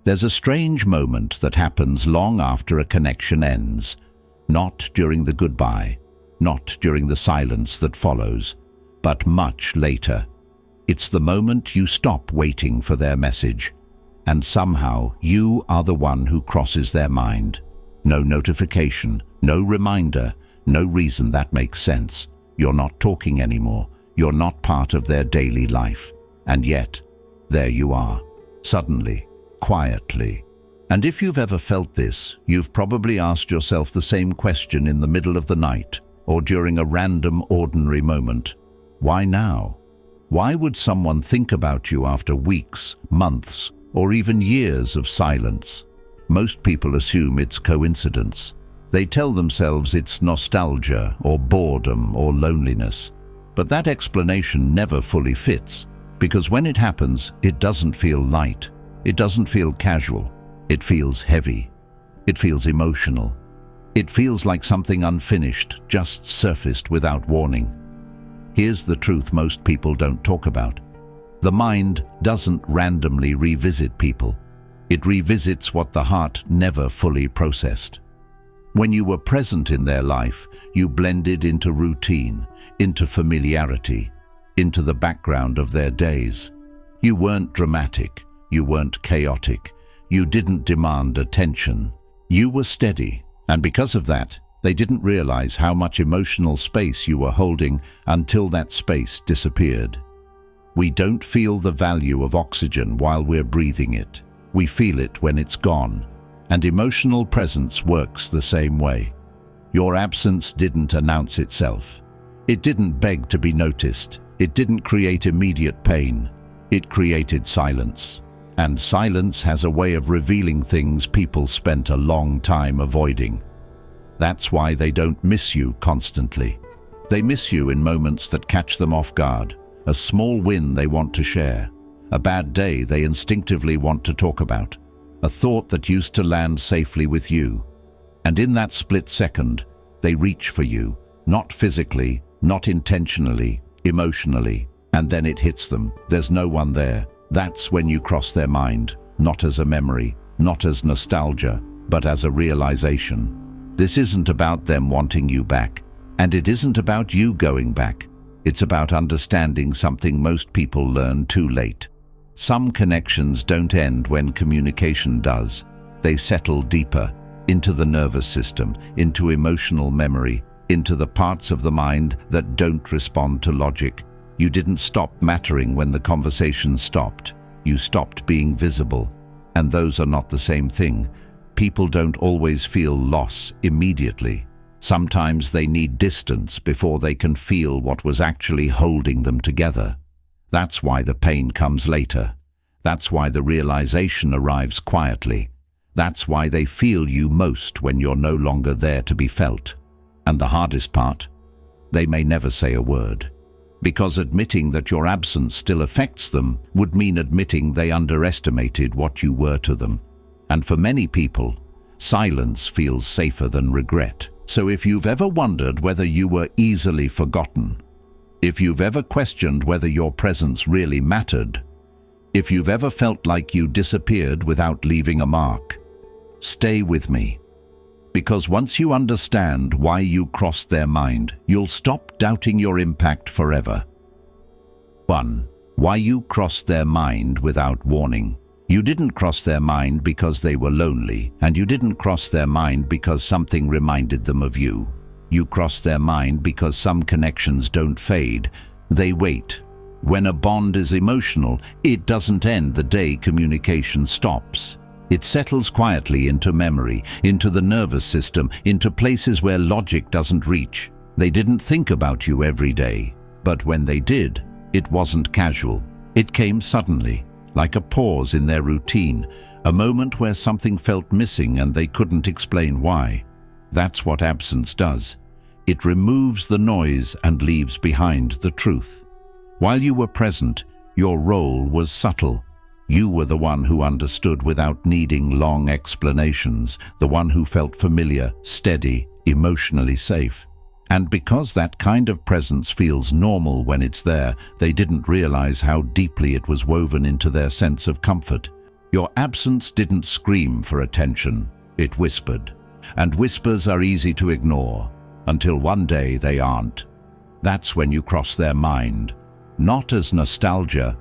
There's a strange moment that happens long after a connection ends, not during the goodbye, not during the silence that follows, but much later. It's the moment you stop waiting for their message, and somehow you are the one who crosses their mind. No notification, no reminder, no reason that makes sense. You're not talking anymore. You're not part of their daily life. And yet, there you are, suddenly, quietly. And if you've ever felt this, you've probably asked yourself the same question in the middle of the night or during a random, ordinary moment. Why now? Why would someone think about you after weeks, months, or even years of silence? Most people assume it's coincidence. They tell themselves it's nostalgia or boredom or loneliness. But that explanation never fully fits, because when it happens, it doesn't feel light. It doesn't feel casual. It feels heavy. It feels emotional. It feels like something unfinished, just surfaced without warning. Here's the truth most people don't talk about. The mind doesn't randomly revisit people. It revisits what the heart never fully processed. When you were present in their life, you blended into routine, into familiarity, into the background of their days. You weren't dramatic. You weren't chaotic. You didn't demand attention. You were steady, and because of that, they didn't realize how much emotional space you were holding until that space disappeared. We don't feel the value of oxygen while we're breathing it. We feel it when it's gone, and emotional presence works the same way. Your absence didn't announce itself. It didn't beg to be noticed. It didn't create immediate pain. It created silence. And silence has a way of revealing things people spent a long time avoiding. That's why they don't miss you constantly. They miss you in moments that catch them off guard, a small win they want to share, a bad day they instinctively want to talk about, a thought that used to land safely with you. And in that split second, they reach for you, not physically, not intentionally, emotionally, and then it hits them. There's no one there. That's when you cross their mind, not as a memory, not as nostalgia, but as a realization. This isn't about them wanting you back, and it isn't about you going back. It's about understanding something most people learn too late. Some connections don't end when communication does. They settle deeper, into the nervous system, into emotional memory, into the parts of the mind that don't respond to logic. You didn't stop mattering when the conversation stopped. You stopped being visible. And those are not the same thing. People don't always feel loss immediately. Sometimes they need distance before they can feel what was actually holding them together. That's why the pain comes later. That's why the realization arrives quietly. That's why they feel you most when you're no longer there to be felt. And the hardest part, they may never say a word. Because admitting that your absence still affects them would mean admitting they underestimated what you were to them. And for many people, silence feels safer than regret. So if you've ever wondered whether you were easily forgotten, if you've ever questioned whether your presence really mattered, if you've ever felt like you disappeared without leaving a mark, stay with me. Because once you understand why you crossed their mind, you'll stop doubting your impact forever. 1. Why you crossed their mind without warning. You didn't cross their mind because they were lonely, and you didn't cross their mind because something reminded them of you. You crossed their mind because some connections don't fade, they wait. When a bond is emotional, it doesn't end the day communication stops. It settles quietly into memory, into the nervous system, into places where logic doesn't reach. They didn't think about you every day, but when they did, it wasn't casual. It came suddenly, like a pause in their routine, a moment where something felt missing and they couldn't explain why. That's what absence does. It removes the noise and leaves behind the truth. While you were present, your role was subtle. You were the one who understood without needing long explanations, the one who felt familiar, steady, emotionally safe. And because that kind of presence feels normal when it's there, they didn't realize how deeply it was woven into their sense of comfort. Your absence didn't scream for attention, it whispered. And whispers are easy to ignore, until one day they aren't. That's when you cross their mind, not as nostalgia,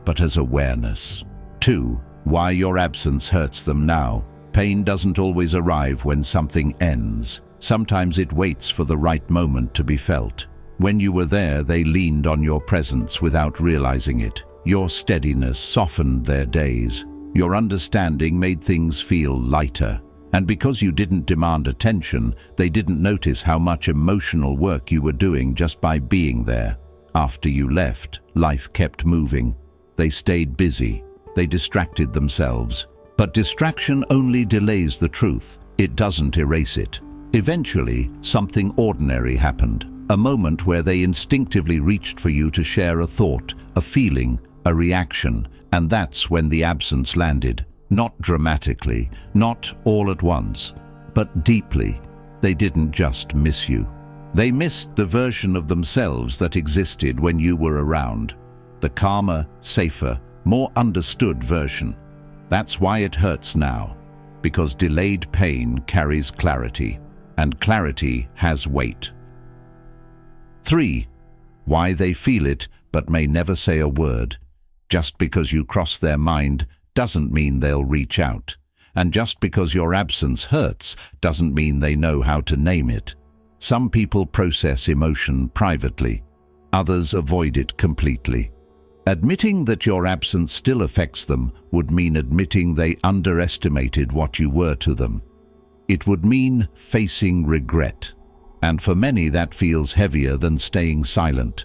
but as awareness. 2. Why your absence hurts them now. Pain doesn't always arrive when something ends. Sometimes it waits for the right moment to be felt. When you were there, they leaned on your presence without realizing it. Your steadiness softened their days. Your understanding made things feel lighter. And because you didn't demand attention, they didn't notice how much emotional work you were doing just by being there. After you left, life kept moving. They stayed busy. They distracted themselves. But distraction only delays the truth. It doesn't erase it. Eventually, something ordinary happened. A moment where they instinctively reached for you to share a thought, a feeling, a reaction, and that's when the absence landed. Not dramatically, not all at once, but deeply. They didn't just miss you. They missed the version of themselves that existed when you were around. The calmer, safer, more understood version. That's why it hurts now, because delayed pain carries clarity, and clarity has weight. 3. Why they feel it but may never say a word. Just because you cross their mind doesn't mean they'll reach out. And just because your absence hurts doesn't mean they know how to name it. Some people process emotion privately. Others avoid it completely. Admitting that your absence still affects them would mean admitting they underestimated what you were to them. It would mean facing regret. And for many that feels heavier than staying silent.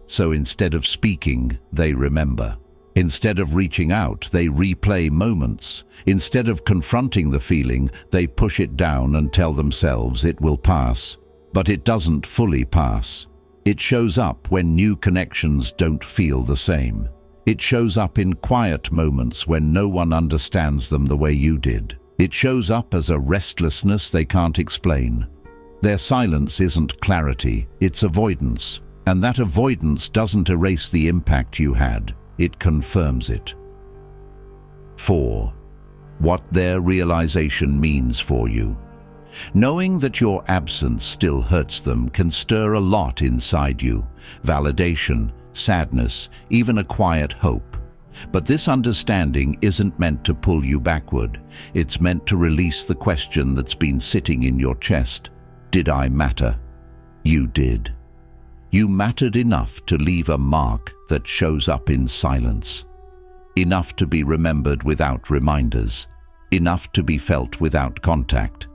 So instead of speaking, they remember. Instead of reaching out, they replay moments. Instead of confronting the feeling, they push it down and tell themselves it will pass. But it doesn't fully pass. It shows up when new connections don't feel the same. It shows up in quiet moments when no one understands them the way you did. It shows up as a restlessness they can't explain. Their silence isn't clarity, it's avoidance. And that avoidance doesn't erase the impact you had. It confirms it. 4. What their realization means for you. Knowing that your absence still hurts them can stir a lot inside you. Validation, sadness, even a quiet hope. But this understanding isn't meant to pull you backward. It's meant to release the question that's been sitting in your chest. Did I matter? You did. You mattered enough to leave a mark that shows up in silence. Enough to be remembered without reminders. Enough to be felt without contact.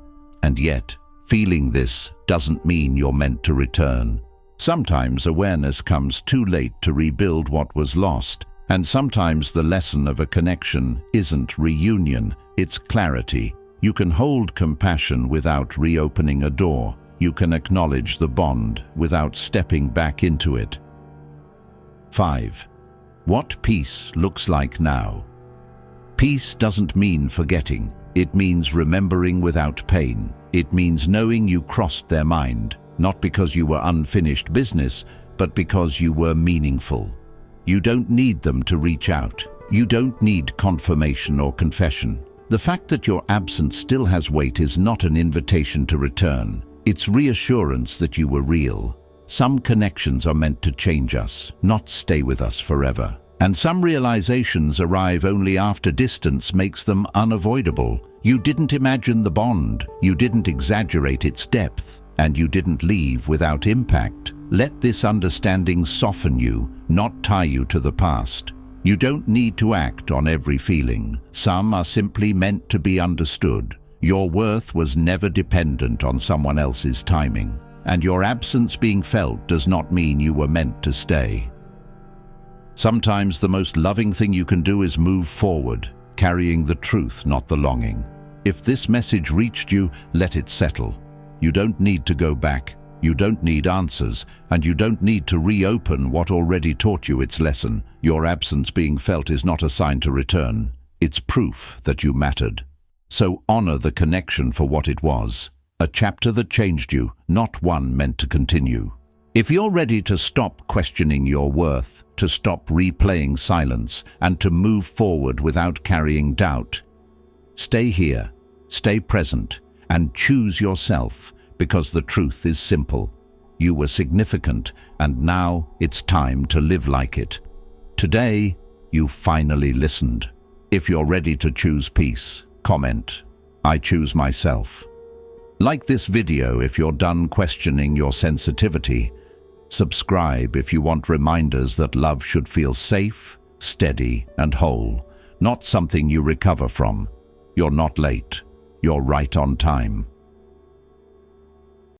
And yet, feeling this doesn't mean you're meant to return. Sometimes awareness comes too late to rebuild what was lost, and sometimes the lesson of a connection isn't reunion, it's clarity. You can hold compassion without reopening a door. You can acknowledge the bond without stepping back into it. 5. What peace looks like now. Peace doesn't mean forgetting. It means remembering without pain. It means knowing you crossed their mind, not because you were unfinished business, but because you were meaningful. You don't need them to reach out. You don't need confirmation or confession. The fact that your absence still has weight is not an invitation to return. It's reassurance that you were real. Some connections are meant to change us, not stay with us forever. And some realizations arrive only after distance makes them unavoidable. You didn't imagine the bond, you didn't exaggerate its depth, and you didn't leave without impact. Let this understanding soften you, not tie you to the past. You don't need to act on every feeling. Some are simply meant to be understood. Your worth was never dependent on someone else's timing, and your absence being felt does not mean you were meant to stay. Sometimes the most loving thing you can do is move forward, carrying the truth, not the longing. If this message reached you, let it settle. You don't need to go back. You don't need answers, and you don't need to reopen what already taught you its lesson. Your absence being felt is not a sign to return. It's proof that you mattered. So honor the connection for what it was. A chapter that changed you, not one meant to continue. If you're ready to stop questioning your worth, to stop replaying silence, and to move forward without carrying doubt, stay here, stay present, and choose yourself, because the truth is simple. You were significant, and now it's time to live like it. Today, you finally listened. If you're ready to choose peace, comment, "I choose myself." Like this video if you're done questioning your sensitivity. Subscribe if you want reminders that love should feel safe, steady, and whole, not something you recover from. You're not late. You're right on time.